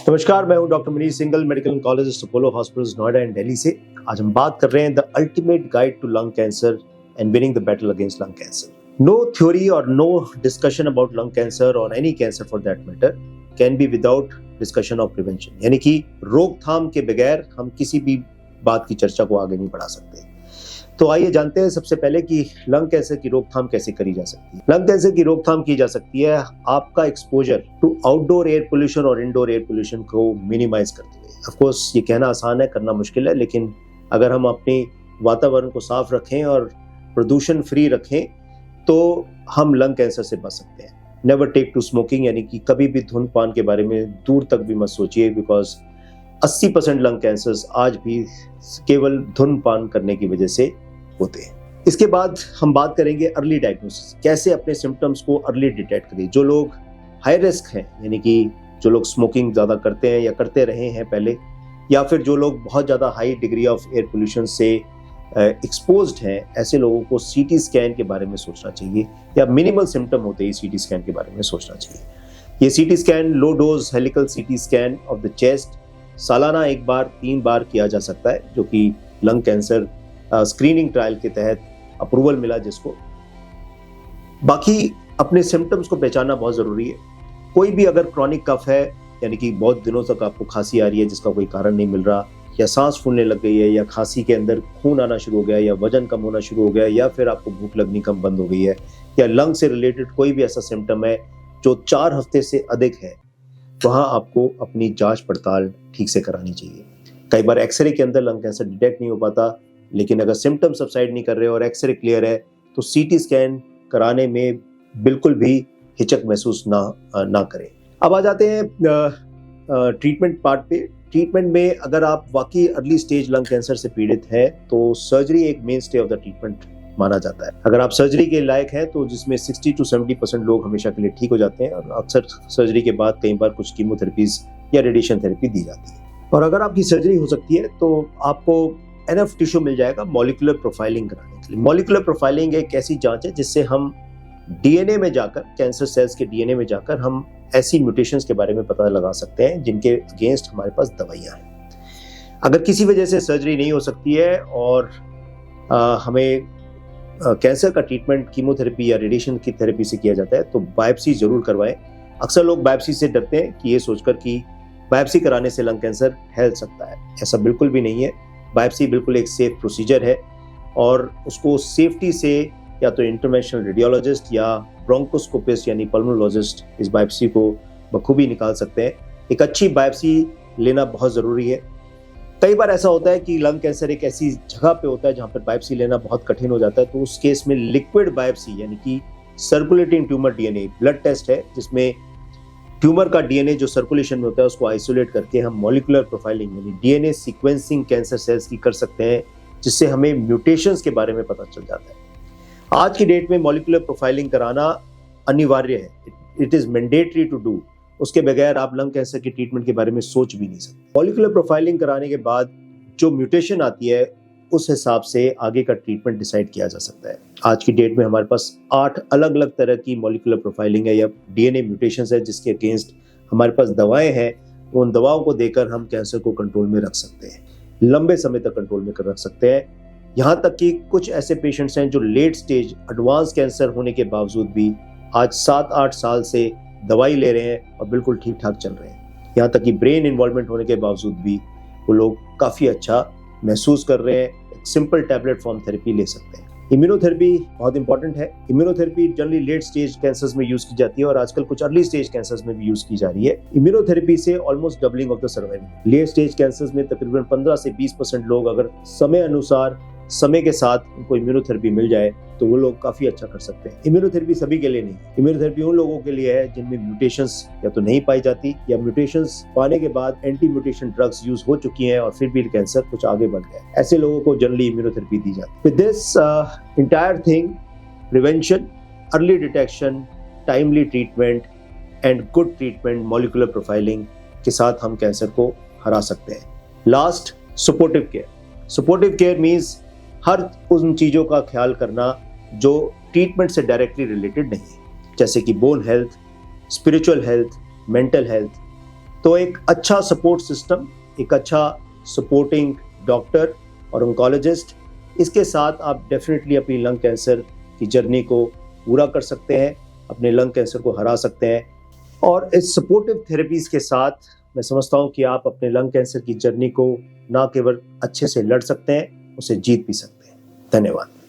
नमस्कार, मैं हूं doctor Manish Singal, medical oncologist, Apollo hospitals Noida and Delhi से। आज हम बात कर रहे हैं the ultimate guide to lung cancer and winning the battle against lung cancer. No theory और no discussion about lung cancer और any cancer for that matter can be without discussion of prevention, यानी कि रोकथाम के बगैर हम किसी भी बात की चर्चा को आगे नहीं बढ़ा सकते। तो आइए जानते हैं सबसे पहले कि लंग कैंसर की रोकथाम कैसे करी जा सकती है। लंग कैंसर की रोकथाम की जा सकती है आपका exposure to outdoor air pollution और इंडोर एयर पोल्यूशन को मिनिमाइज करते हुए। ऑफ कोर्स ये कहना आसान है, करना मुश्किल है, लेकिन अगर हम अपने वातावरण को साफ रखें और प्रदूषण फ्री रखें तो हम लंग कैंसर से बच सकते हैं। नेवर टेक टू स्मोकिंग, यानी कि कभी भी धूम्रपान के बारे में दूर तक भी मत सोचिए, बिकॉज 80% लंग कैंसर्स आज भी केवल धूम्रपान करने की वजह से होते हैं। इसके बाद हम बात करेंगे अर्ली डायग्नोसिस, कैसे अपने सिम्टम्स को अर्ली डिटेक्ट करें। जो लोग हाई रिस्क हैं, यानी कि जो लोग स्मोकिंग ज़्यादा करते हैं या करते रहे हैं पहले, या फिर जो लोग बहुत ज़्यादा high degree of air pollution से एक्सपोज्ड हैं, ऐसे लोगों को सीटी स्कैन के बारे में सोचना चाहिए, या मिनिमल सिम्टम होते ही सीटी स्कैन के बारे में सोचना चाहिए। ये CT scan, low dose helical CT scan of the chest, सालाना 1 बार 3 बार किया जा सकता है, जो कि लंग कैंसर स्क्रीनिंग ट्रायल के तहत अप्रूवल मिला जिसको। बाकी अपने सिम्टम्स को पहचानना बहुत ज़रूरी है। कोई भी अगर क्रॉनिक कफ है, यानी कि बहुत दिनों तक आपको खांसी आ रही है जिसका कोई कारण नहीं मिल रहा, या सांस फूलने लग गई है, या खांसी के अंदर खून आना शुरू हो गया, या वजन कम होना शुरू हो गया, या फिर आपको भूख लगनी कम बंद हो गई है, या लंग से रिलेटेड कोई भी ऐसा सिम्टम है जो 4 हफ्ते से अधिक है, वहाँ आपको अपनी जांच पड़ताल ठीक से करानी चाहिए। कई बार एक्सरे के अंदर लंग कैंसर डिटेक्ट नहीं हो पाता, लेकिन अगर सिम्टम सबसाइड नहीं कर रहे और एक्सरे क्लियर है तो सीटी स्कैन कराने में बिल्कुल भी हिचक महसूस ना करें। अब आ जाते हैं ट्रीटमेंट पार्ट पे। ट्रीटमेंट में अगर आप वाकई अर्ली स्टेज लंग कैंसर से पीड़ित हैं तो सर्जरी एक main stay of the treatment माना जाता है। अगर आप सर्जरी के लायक हैं तो जिसमें 60 to 70% लोग हमेशा के लिए ठीक हो जाते हैं, और अक्सर सर्जरी के बाद कई बार कुछ कीमोथेरेपीज या रेडिएशन थेरेपी दी जाती है। और अगर आपकी सर्जरी हो सकती है तो आपको एनफ टिश्यू मिल जाएगा मॉलिक्यूलर प्रोफाइलिंग कराने के लिए। मॉलिक्यूलर प्रोफाइलिंग एक ऐसी जांच है जिससे हम डीएनए में जाकर, कैंसर सेल्स के डीएनए में जाकर हम ऐसी म्यूटेशंस के बारे में पता लगा सकते हैं जिनके अगेंस्ट हमारे पास दवाइयां हैं। अगर किसी वजह से सर्जरी नहीं हो सकती है और हमें कैंसर का ट्रीटमेंट कीमोथेरेपी या रेडिएशन की थेरेपी से किया जाता है तो बायोप्सी जरूर करवाएं। अक्सर लोग बायोप्सी से डरते हैं कि ये सोचकर कि बायोप्सी कराने से लंग कैंसर फैल सकता है। ऐसा बिल्कुल भी नहीं है। बायोप्सी बिल्कुल एक सेफ प्रोसीजर है और उसको सेफ्टी से या तो इंटरवेंशनल रेडियोलॉजिस्ट या ब्रोंकोस्कोपिस्ट यानी पल्मोनोलॉजिस्ट इस बायोप्सी को बखूबी निकाल सकते हैं। एक अच्छी बायोप्सी लेना बहुत ज़रूरी है। कई बार ऐसा होता है कि लंग कैंसर एक ऐसी जगह पे होता है जहाँ पर बायोप्सी लेना बहुत कठिन हो जाता है, तो उस केस में लिक्विड बायोप्सी यानी कि circulating tumour DNA blood test है, जिसमें ट्यूमर का डीएनए जो सर्कुलेशन में होता है उसको आइसोलेट करके हम मॉलिक्यूलर प्रोफाइलिंग यानी डीएनए सीक्वेंसिंग कैंसर सेल्स की कर सकते हैं, जिससे हमें म्यूटेशंस के बारे में पता चल जाता है। आज की डेट में मॉलिक्यूलर प्रोफाइलिंग कराना अनिवार्य है, it is mandatory to do. उसके बगैर आप लंग कैंसर के ट्रीटमेंट के बारे में सोच भी नहीं सकते। मॉलिक्यूलर प्रोफाइलिंग कराने के बाद जो म्यूटेशन आती है उस हिसाब से आगे का ट्रीटमेंट डिसाइड किया जा सकता है। आज की डेट में हमारे पास 8 अलग अलग तरह की मॉलिक्यूलर प्रोफाइलिंग है या डीएनए म्यूटेशंस है जिसके अगेंस्ट हमारे पास दवाएं हैं। उन दवाओं को देकर हम कैंसर को कंट्रोल में रख सकते हैं, लंबे समय तक कंट्रोल में रख सकते हैं। यहाँ तक कि कुछ ऐसे पेशेंट्स हैं जो लेट स्टेज एडवांस कैंसर होने के बावजूद भी आज 7-8 साल से दवाई ले रहे हैं और बिल्कुल ठीक ठाक चल रहे हैं। यहाँ तक कि ब्रेन इन्वॉल्वमेंट होने के बावजूद भी वो लोग काफ़ी अच्छा महसूस कर रहे हैं। एक सिंपल टैबलेट फॉर्म थेरेपी ले सकते हैं। इम्यूनोथेरेपी बहुत इंपॉर्टेंट है। Immunotherapy generally late stage cancers में यूज की जाती है और आजकल कुछ अर्ली स्टेज कैंसर्स में भी यूज की जा रही है। इम्यूनोथेरेपी से almost doubling of the survival. Late stage cancers में तकरीबन 15 से 20% लोग अगर समय अनुसार समय के साथ उनको इम्यूनोथेरेपी मिल जाए तो वो लोग काफी अच्छा कर सकते हैं। इम्यूनोथेरेपी सभी के लिए नहीं, इम्यूनोथेरेपी उन लोगों के लिए है जिनमें म्यूटेशंस या तो नहीं पाई जाती या म्यूटेशंस पाने के बाद एंटी म्यूटेशन ड्रग्स यूज हो चुकी हैं और फिर भी कैंसर कुछ आगे बढ़ गया है। ऐसे लोगों को जनरली इम्यूनोथेरेपी दी जाती है। With this entire thing, prevention, early detection, timely treatment and good treatment, molecular profiling के साथ हम कैंसर को हरा सकते हैं। Last, supportive care. Supportive care means हर उन चीज़ों का ख्याल करना जो ट्रीटमेंट से डायरेक्टली रिलेटेड नहीं है, जैसे कि bone health, spiritual health, mental health, तो एक अच्छा सपोर्ट सिस्टम, एक अच्छा सपोर्टिंग डॉक्टर और ऑन्कोलॉजिस्ट, इसके साथ आप डेफिनेटली अपनी लंग कैंसर की जर्नी को पूरा कर सकते हैं, अपने लंग कैंसर को हरा सकते हैं। और इस सपोर्टिव थेरेपीज के साथ मैं समझता हूँ कि आप अपने लंग कैंसर की जर्नी को ना केवल अच्छे से लड़ सकते हैं, उसे जीत भी सकते हैं। धन्यवाद।